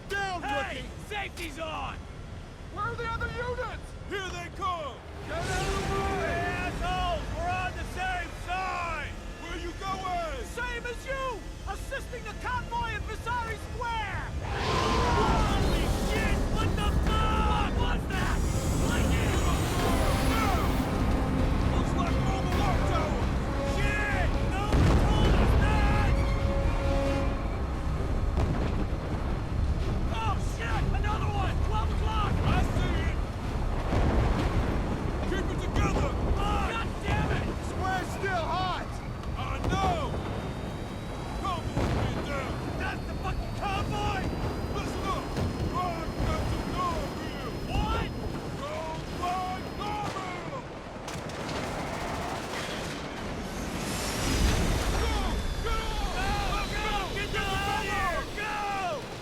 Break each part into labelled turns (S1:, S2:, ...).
S1: down,
S2: Hey!
S1: rookie!
S2: Safety's on!
S1: Where are the other units? Here they come! Get out of the way!
S2: Hey, assholes! We're on the same side!
S1: Where you going?
S2: Same as you! Assisting the convoy in Vasari Square!
S1: Holy
S2: Shit! What the fuck was that? Lightning!
S1: Looks like mobile lock tower!
S2: Shit! No one told us that! Oh shit! Another one! 12 o'clock!
S1: I see it! Keep it together!
S2: God damn it!
S1: Square's still hot! I know! Convoy's been down!
S2: That's the fucking convoy!
S1: Listen up! Ride Captain Norville!
S2: What?
S1: Go ride Norville! Go! Get off!
S2: Go! Get the hell out of here! Go!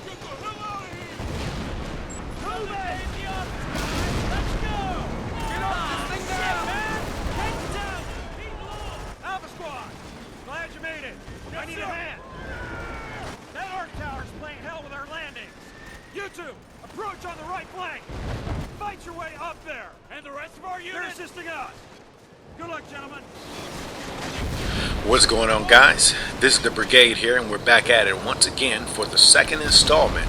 S1: Get the hell out of here!
S2: Move it! The office, guys! Let's go! Get off this thing now! Man! Take it down! Keep low! Alpha Squad! Glad you made it! I need a hand! That arc tower's playing hell with our landings! You two! Approach on the right flank! Fight your way up there! And the rest of our units? They're assisting us! Good luck, gentlemen!
S3: What's going on, guys? This is the Brigade here, and we're back at it once again for the second installment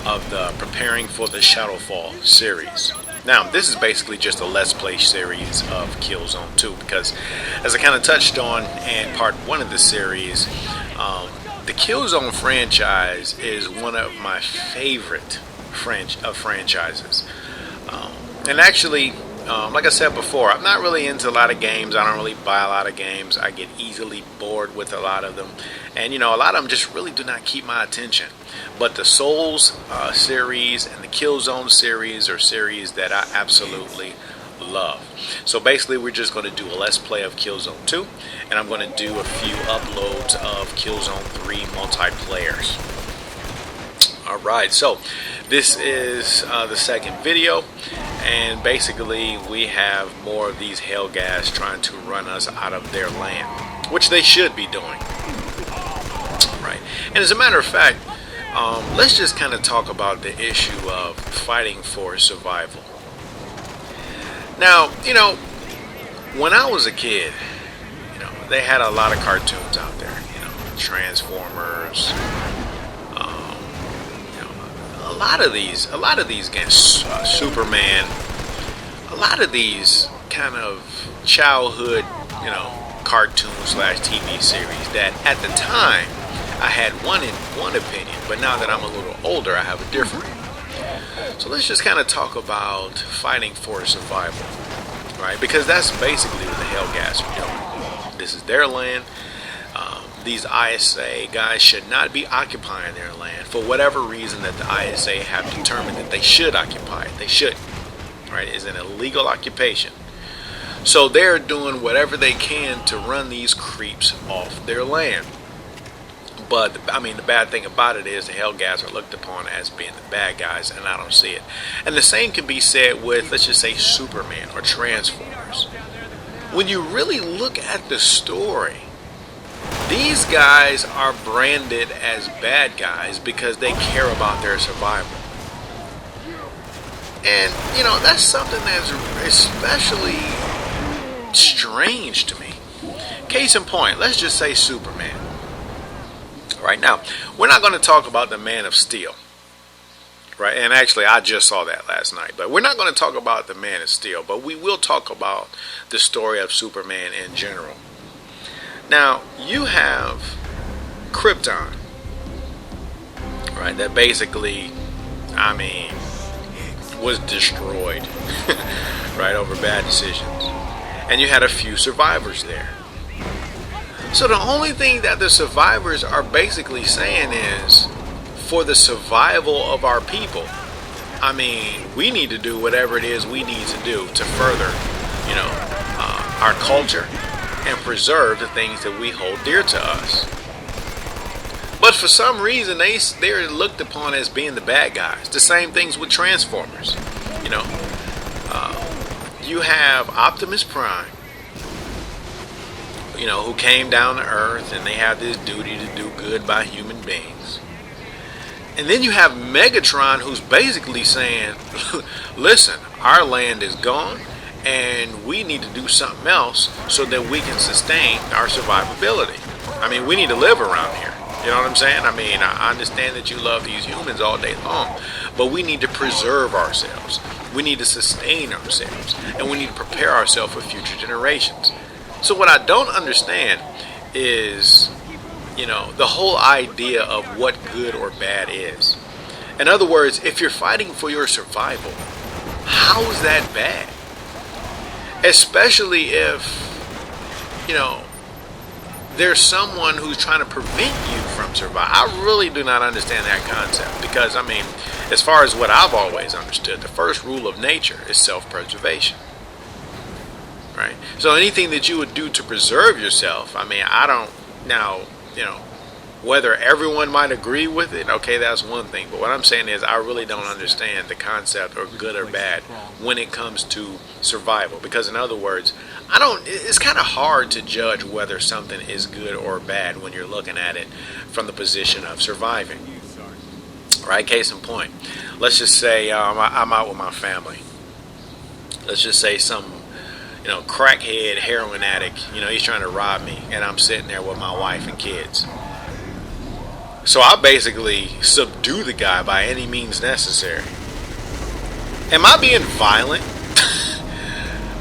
S3: of the Preparing for the Shadowfall series. Now, this is basically just a Let's Play series of Killzone 2, because as I kind of touched on in part 1 of the series, the Killzone franchise is one of my favorite franchises. And actually, like I said before, I'm not really into a lot of games. I don't really buy a lot of games. I get easily bored with a lot of them. And, you know, a lot of them just really do not keep my attention. But the Souls series and the Killzone series are series that I absolutely love. So basically, we're just going to do a Let's Play of Killzone 2. And I'm going to do a few uploads of Killzone 3 multiplayers. Alright, so this is the second video, and basically we have more of these Hellgas trying to run us out of their land, which they should be doing. Right, and as a matter of fact, let's just kind of talk about the issue of fighting for survival. Now, you know, when I was a kid, you know, they had a lot of cartoons out there, you know, Transformers, a lot of these games, Superman, a lot of these kind of childhood, you know, cartoon / TV series that at the time I had one opinion, but now that I'm a little older, I have a different one. So let's just kind of talk about fighting for survival, right? Because that's basically what the Hellgas are doing. This is their land. These ISA guys should not be occupying their land for whatever reason that the ISA have determined that they should occupy it. They shouldn't, right? It's an illegal occupation. So they're doing whatever they can to run these creeps off their land. But, I mean, the bad thing about it is the Hellgas are looked upon as being the bad guys, and I don't see it. And the same can be said with, let's just say, Superman or Transformers. When you really look at the story, these guys are branded as bad guys because they care about their survival. And, you know, that's something that's especially strange to me. Case in point, let's just say Superman. Right now, we're not going to talk about the Man of Steel. Right? And actually, I just saw that last night. But we're not going to talk about the Man of Steel. But we will talk about the story of Superman in general. Now, you have Krypton, right, that basically, I mean, was destroyed, right, over bad decisions. And you had a few survivors there. So the only thing that the survivors are basically saying is, for the survival of our people, I mean, we need to do whatever it is we need to do to further, you know, our culture and preserve the things that we hold dear to us. But for some reason, they're looked upon as being the bad guys. The same things with Transformers. You know, you have Optimus Prime, you know, who came down to Earth, and they have this duty to do good by human beings. And then you have Megatron, who's basically saying, listen, our land is gone, and we need to do something else so that we can sustain our survivability. I mean, we need to live around here. You know what I'm saying? I mean, I understand that you love these humans all day long, but we need to preserve ourselves. We need to sustain ourselves, and we need to prepare ourselves for future generations. So what I don't understand is, the whole idea of what good or bad is. In other words, if you're fighting for your survival, how is that bad? Especially if, there's someone who's trying to prevent you from surviving. I really do not understand that concept because, as far as what I've always understood, the first rule of nature is self-preservation. Right? So anything that you would do to preserve yourself, I don't, now, whether everyone might agree with it, okay, that's one thing. But what I'm saying is I really don't understand the concept of good or bad when it comes to survival. Because in other words, it's kind of hard to judge whether something is good or bad when you're looking at it from the position of surviving. Right? Case in point. Let's just say I'm out with my family. Let's just say some crackhead, heroin addict, he's trying to rob me, and I'm sitting there with my wife and kids. So I basically subdue the guy by any means necessary. Am I being violent?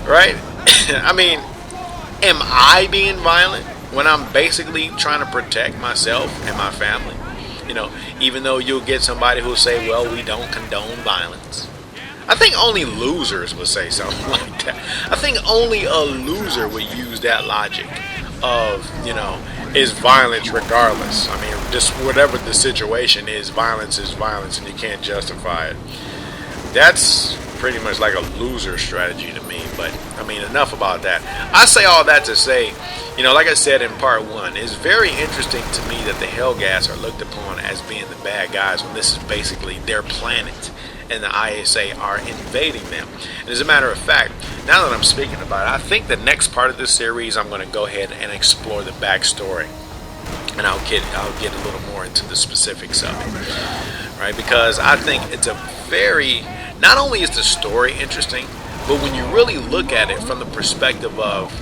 S3: Right? Am I being violent when I'm basically trying to protect myself and my family? Even though you'll get somebody who'll say, well, we don't condone violence. I think only losers would say something like that. I think only a loser would use that logic of, is violence regardless. Just whatever the situation is violence, and you can't justify it. That's pretty much like a loser strategy to me. But, enough about that. I say all that to say, like I said in part one, it's very interesting to me that the Hellgas are looked upon as being the bad guys when this is basically their planet. And the ISA are invading them. And as a matter of fact, now that I'm speaking about it, I think the next part of this series, I'm going to go ahead and explore the backstory, and I'll get a little more into the specifics of it, right? Because I think it's not only is the story interesting, but when you really look at it from the perspective of,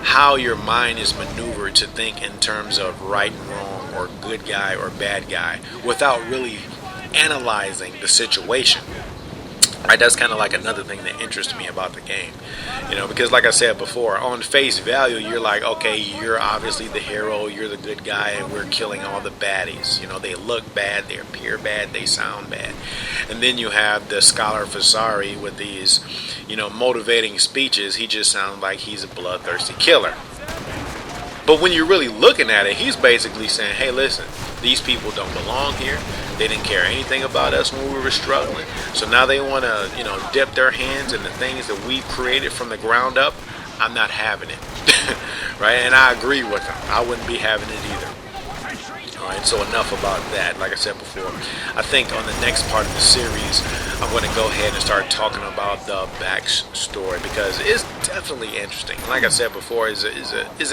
S3: how your mind is maneuvered to think in terms of right and wrong, or good guy or bad guy, without really analyzing the situation. Right, that's kind of like another thing that interests me about the game, because like I said before, on face value, you're like, okay, you're obviously the hero, you're the good guy, and we're killing all the baddies. They look bad, they appear bad, they sound bad. And then you have the Scholar Fasari with these, motivating speeches. He just sounds like he's a bloodthirsty killer. But when you're really looking at it, he's basically saying, hey, listen, these people don't belong here. They didn't care anything about us when we were struggling. So now they want to, dip their hands in the things that we created from the ground up. I'm not having it. Right? And I agree with them. I wouldn't be having it either. Alright, so enough about that. Like I said before, I think on the next part of the series, I'm going to go ahead and start talking about the backstory, because it's definitely interesting. Like I said before, is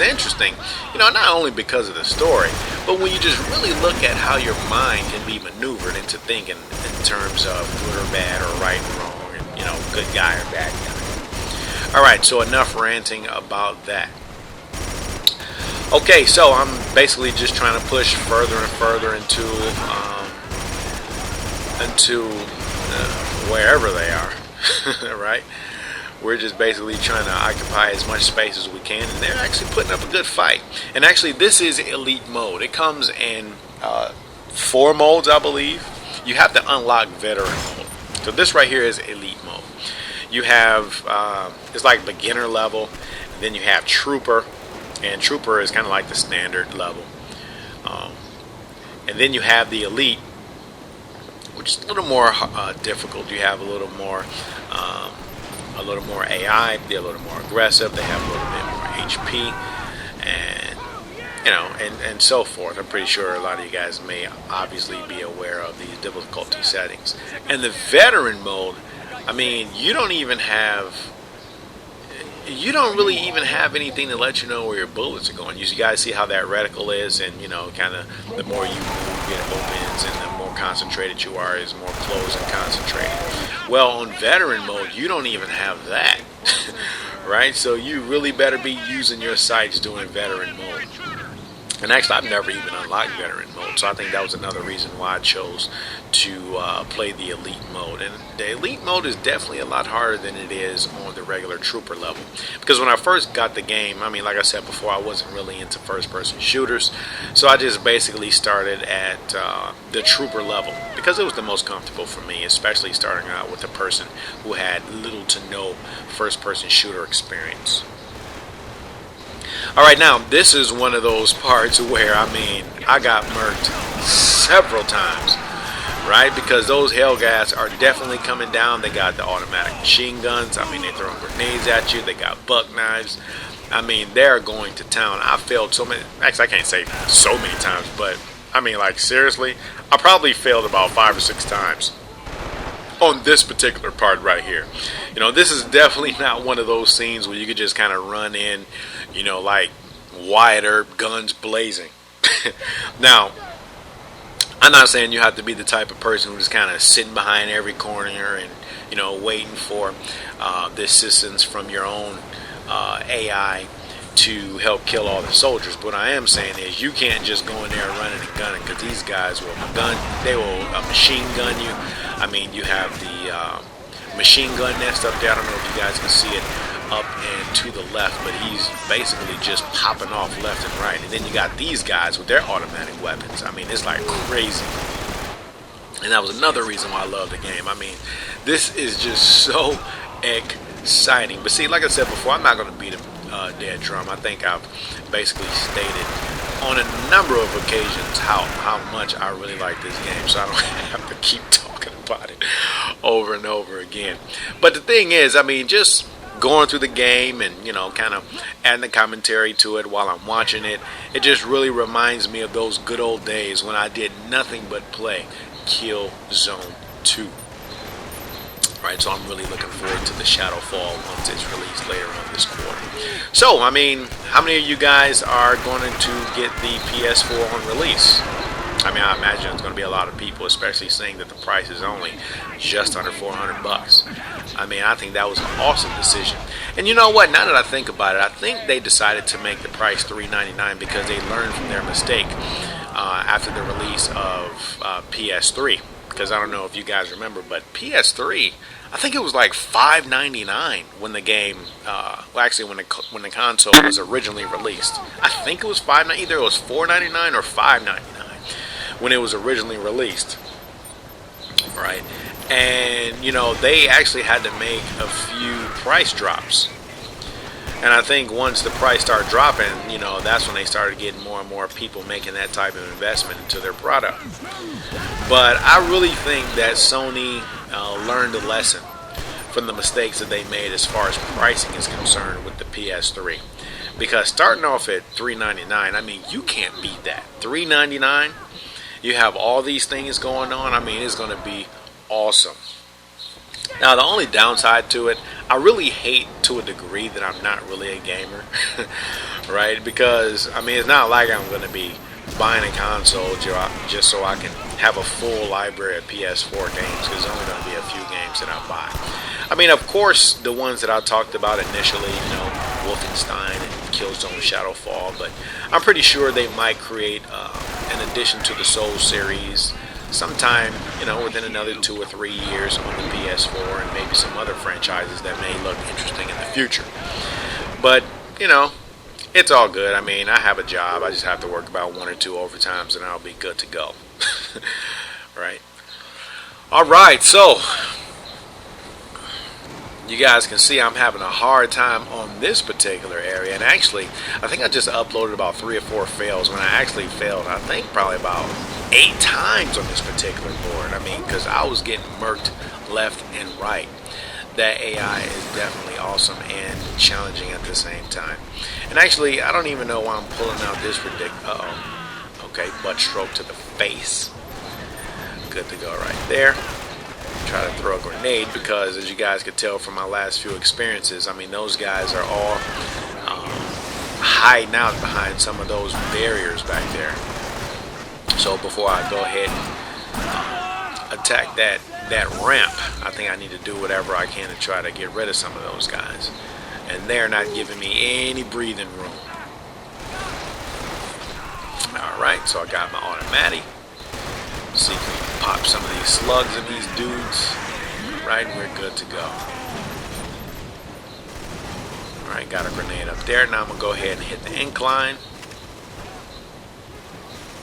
S3: interesting, not only because of the story, but when you just really look at how your mind can be maneuvered into thinking in terms of good or bad, or right and wrong, and, good guy or bad guy. Alright, so enough ranting about that. Okay, so I'm basically just trying to push further and further into wherever they are, right? We're just basically trying to occupy as much space as we can, and they're actually putting up a good fight. And actually, this is elite mode. It comes in 4 modes, I believe. You have to unlock veteran mode. So this right here is elite mode. You have, it's like beginner level, and then you have trooper. And trooper is kind of like the standard level, and then you have the elite, which is a little more difficult. You have a little more AI. They're a little more aggressive. They have a little bit more HP, and and so forth. I'm pretty sure a lot of you guys may obviously be aware of these difficulty settings. And the veteran mode, you don't really even have anything to let you know where your bullets are going. You guys see how that reticle is, and kind of the more you move, it opens, and the more concentrated you are, is more close and concentrated. Well, on veteran mode, you don't even have that. Right? So you really better be using your sights doing veteran mode. And actually, I've never even unlocked veteran mode, so I think that was another reason why I chose to play the elite mode. And the elite mode is definitely a lot harder than it is on the regular trooper level. Because when I first got the game, I mean, like I said before, I wasn't really into first-person shooters, so I just basically started at the trooper level because it was the most comfortable for me, especially starting out with a person who had little to no first-person shooter experience. Alright, now this is one of those parts where, I mean, I got murked several times, right? Because those Hellgats are definitely coming down. They got the automatic machine guns. I mean, they're throwing grenades at you. They got buck knives. I mean, they're going to town. I failed so many, actually I can't say so many times, but I mean, like, seriously, I probably failed about 5 or 6 times on this particular part right here. You know, this is definitely not one of those scenes where you could just kind of run in, you know, like Wyatt Earp, guns blazing. Now, I'm not saying you have to be the type of person who's kind of sitting behind every corner and, you know, waiting for the assistance from your own AI to help kill all the soldiers. But what I am saying is you can't just go in there running and gunning, because these guys will machine gun you. I mean, you have the machine gun nest up there. I don't know if you guys can see it up and to the left, but he's basically just popping off left and right. And then you got these guys with their automatic weapons. I mean, it's like crazy. And that was another reason why I love the game. I mean, this is just so exciting. But see, like I said before, I'm not going to beat a dead drum. I think I've basically stated on a number of occasions how much I really like this game, so I don't have to keep talking about it over and over again. But the thing is, I mean, just going through the game and, you know, kind of adding the commentary to it while I'm watching it, it just really reminds me of those good old days when I did nothing but play Killzone 2. Right, so I'm really looking forward to the Shadowfall once it's released later on this quarter. So, I mean, how many of you guys are going to get the PS4 on release? I mean, I imagine it's going to be a lot of people, especially seeing that the price is only just under $400. I mean, I think that was an awesome decision. And you know what? Now that I think about it, I think they decided to make the price $399 because they learned from their mistake after the release of PS3. Because I don't know if you guys remember, but PS3, I think it was like $5.99 when the game, when the console was originally released. I think it was $5.99. Either it was $4.99 or $5.99 when it was originally released, right? And you know, they actually had to make a few price drops. And I think once the price started dropping, you know, that's when they started getting more and more people making that type of investment into their product. But I really think that Sony learned a lesson from the mistakes that they made as far as pricing is concerned with the PS3. Because starting off at $399, I mean, you can't beat that. $399, you have all these things going on. I mean, it's going to be awesome. Now, the only downside to it, I really hate to a degree that I'm not really a gamer, right? Because, I mean, it's not like I'm going to be buying a console just so I can have a full library of PS4 games, because there's only going to be a few games that I buy. I mean, of course, the ones that I talked about initially, you know, Wolfenstein and Killzone Shadowfall, but I'm pretty sure they might create an addition to the Soul series sometime, you know, within another 2 or 3 years on the PS4, and maybe some other franchises that may look interesting in the future. But, you know, it's all good. I mean, I have a job. I just have to work about 1 or 2 overtimes and I'll be good to go. Right? Alright, so you guys can see I'm having a hard time on this particular area. And actually, I think I just uploaded about 3 or 4 fails when I actually failed, I think, probably about 8 times on this particular board. I mean, because I was getting murked left and right. That AI is definitely awesome and challenging at the same time. And actually, I don't even know why I'm pulling out this ridiculous. Okay, butt stroke to the face. Good to go right there. Try to throw a grenade because, as you guys could tell from my last few experiences, I mean, those guys are all hiding out behind some of those barriers back there. So before I go ahead and attack that ramp, I think I need to do whatever I can to try to get rid of some of those guys. And they're not giving me any breathing room. Alright, so I got my automatic. See if we can pop some of these slugs in these dudes. Right, we're good to go. Alright, got a grenade up there. Now I'm going to go ahead and hit the incline.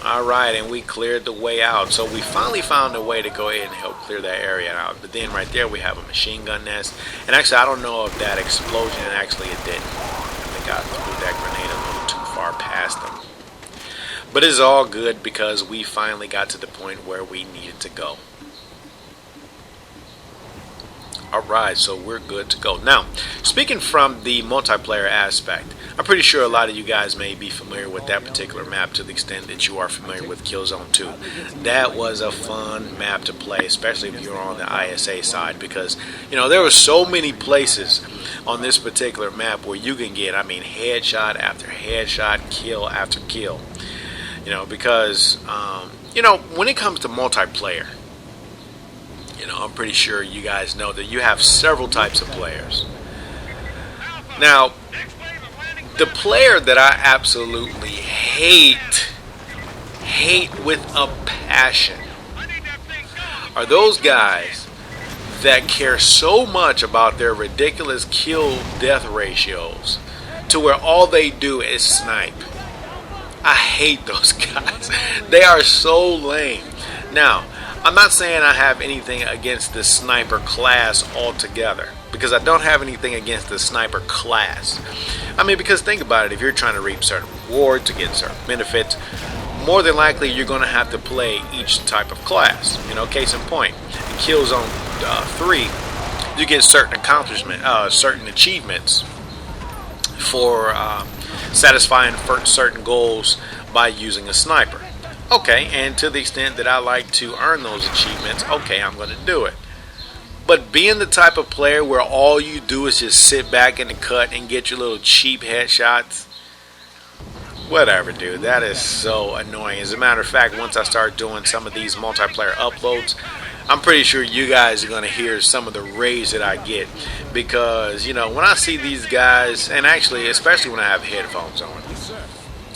S3: Alright, and we cleared the way out. So we finally found a way to go ahead and help clear that area out. But then right there we have a machine gun nest. And actually I don't know if that explosion, actually it didn't. I think I threw that grenade a little too far past them. But it's all good because we finally got to the point where we needed to go. Alright, so we're good to go. Now, speaking from the multiplayer aspect, I'm pretty sure a lot of you guys may be familiar with that particular map to the extent that you are familiar with Killzone 2. That was a fun map to play, especially if you're on the ISA side, because, you know, there were so many places on this particular map where you can get, I mean, headshot after headshot, kill after kill. You know, because, you know, when it comes to multiplayer, you know, I'm pretty sure you guys know that you have several types of players. Now, the player that I absolutely hate with a passion are those guys that care so much about their ridiculous kill-death ratios to where all they do is snipe. I hate those guys. They are so lame. Now, I'm not saying I have anything against the sniper class altogether, because I don't have anything against the sniper class. I mean, because think about it, if you're trying to reap certain rewards to get certain benefits, more than likely you're going to have to play each type of class. You know, case in point, in Killzone 3, you get certain certain achievements for satisfying certain goals by using a sniper. Okay, and to the extent that I like to earn those achievements, okay, I'm going to do it. But being the type of player where all you do is just sit back in the cut and get your little cheap headshots, whatever, dude, that is so annoying. As a matter of fact, once I start doing some of these multiplayer uploads, I'm pretty sure you guys are going to hear some of the rage that I get, because, you know, when I see these guys, and actually, especially when I have headphones on,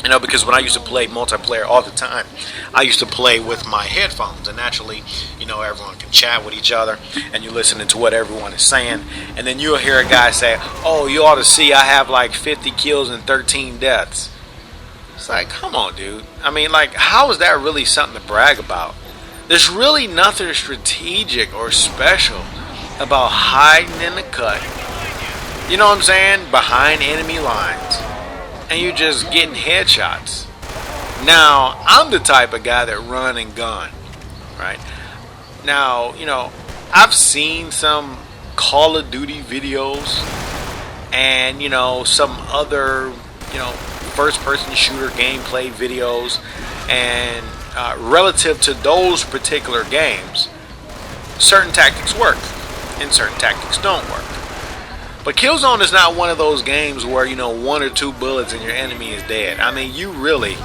S3: you know, because when I used to play multiplayer all the time, I used to play with my headphones, and naturally, you know, everyone can chat with each other, and you're listening to what everyone is saying, and then you'll hear a guy say, oh, you ought to see I have like 50 kills and 13 deaths. It's like, come on, dude. I mean, like, how is that really something to brag about? There's really nothing strategic or special about hiding in the cut, you know what I'm saying, behind enemy lines, and you're just getting headshots. Now, I'm the type of guy that run and gun, right? Now, you know, I've seen some Call of Duty videos and, you know, some other, you know, first-person shooter gameplay videos, and relative to those particular games, certain tactics work and certain tactics don't work. But Killzone is not one of those games where, you know, 1 or 2 bullets and your enemy is dead. I mean, you really,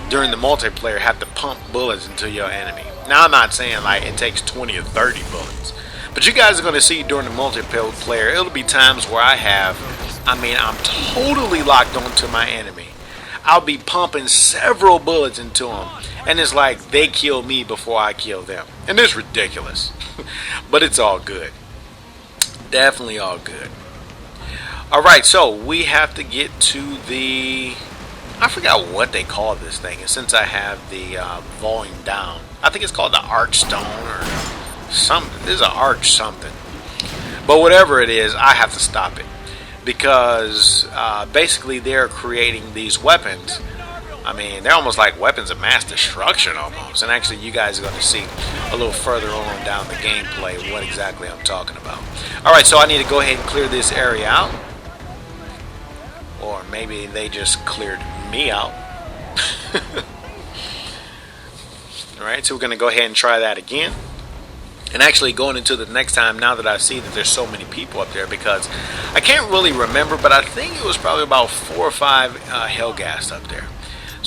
S3: during the multiplayer, have to pump bullets into your enemy. Now, I'm not saying like it takes 20 or 30 bullets, but you guys are going to see during the multiplayer, it'll be times where I'm totally locked onto my enemy. I'll be pumping several bullets into them, and it's like they kill me before I kill them. And it's ridiculous. But it's all good. Definitely all good. Alright, so we have to get to the... I forgot what they call this thing. And since I have the volume down, I think it's called the Archstone or something. There's an arch something. But whatever it is, I have to stop it. Because basically they're creating these weapons. I mean, they're almost like weapons of mass destruction almost. And actually you guys are going to see a little further on down the gameplay what exactly I'm talking about. Alright, so I need to go ahead and clear this area out. Or maybe they just cleared me out. Alright, so we're going to go ahead and try that again. And actually going into the next time, now that I see that there's so many people up there, because I can't really remember, but I think it was probably about 4 or 5 Hellghast up there.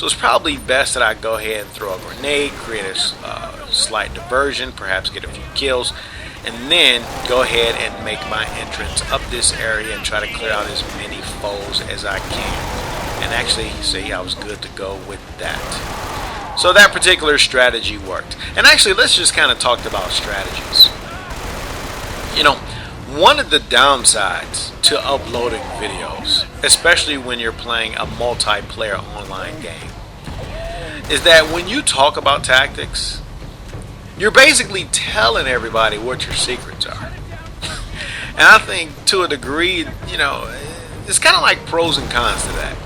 S3: So it's probably best that I go ahead and throw a grenade, create a slight diversion, perhaps get a few kills, and then go ahead and make my entrance up this area and try to clear out as many foes as I can. And actually, see, I was good to go with that. So that particular strategy worked. And actually, let's just kind of talk about strategies. You know, one of the downsides to uploading videos, especially when you're playing a multiplayer online game, is that when you talk about tactics, you're basically telling everybody what your secrets are. And I think to a degree, you know, it's kind of like pros and cons to that.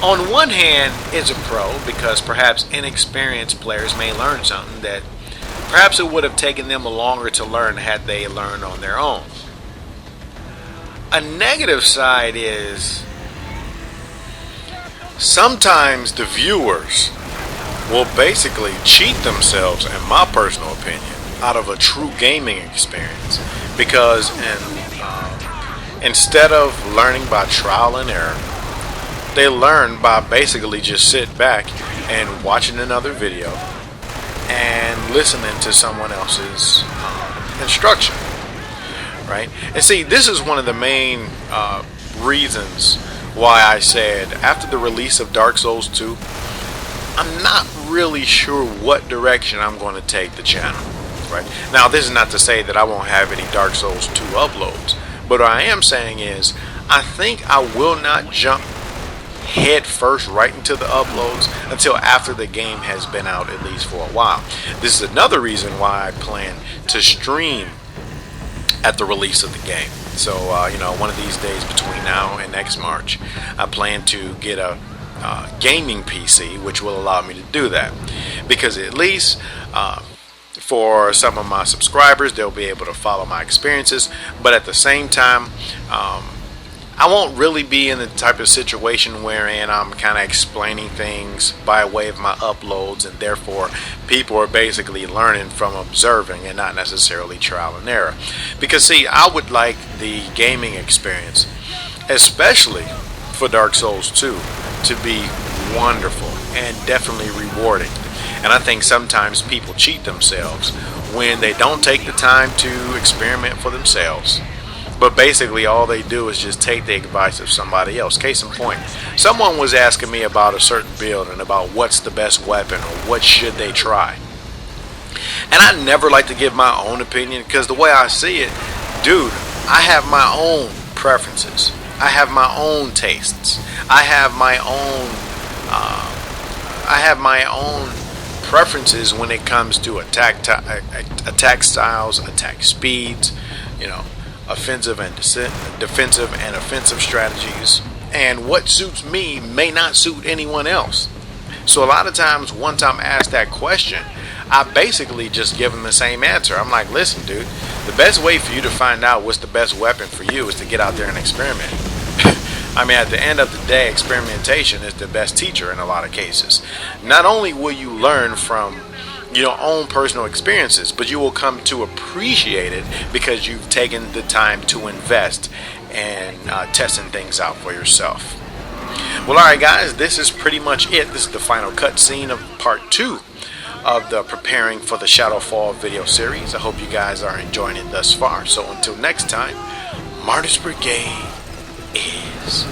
S3: On one hand, it's a pro because perhaps inexperienced players may learn something that perhaps it would have taken them longer to learn had they learned on their own. A negative side is sometimes the viewers will basically cheat themselves, in my personal opinion, out of a true gaming experience, because instead of learning by trial and error, they learn by basically just sit back and watching another video and listening to someone else's instruction, right? And see, this is one of the main reasons why I said after the release of Dark Souls 2, I'm not really sure what direction I'm going to take the channel, right? Now, this is not to say that I won't have any Dark Souls 2 uploads, but what I am saying is I think I will not jump head first right into the uploads until after the game has been out, at least for a while. This is another reason why I plan to stream at the release of the game. So you know, one of these days between now and next March, I plan to get a gaming PC, which will allow me to do that, because at least for some of my subscribers, they'll be able to follow my experiences, but at the same time, I won't really be in the type of situation wherein I'm kind of explaining things by way of my uploads, and therefore people are basically learning from observing and not necessarily trial and error. Because see, I would like the gaming experience, especially for Dark Souls 2, to be wonderful and definitely rewarding. And I think sometimes people cheat themselves when they don't take the time to experiment for themselves, but basically all they do is just take the advice of somebody else. Case in point, someone was asking me about a certain build and about what's the best weapon or what should they try. And I never like to give my own opinion, because the way I see it, dude, I have my own preferences. I have my own tastes. I have my own preferences when it comes to attack styles, attack speeds, you know, offensive and defensive and offensive strategies, and what suits me may not suit anyone else. So a lot of times, once I'm asked that question, I basically just give them the same answer. I'm like, listen, dude, the best way for you to find out what's the best weapon for you is to get out there and experiment. I mean, at the end of the day, experimentation is the best teacher in a lot of cases. Not only will you learn from your own personal experiences, but you will come to appreciate it because you've taken the time to invest in testing things out for yourself. Well, alright guys, this is pretty much it. This is the final cutscene of part 2 of the Preparing for the Shadowfall video series. I hope you guys are enjoying it thus far. So until next time, Martyrs Brigade is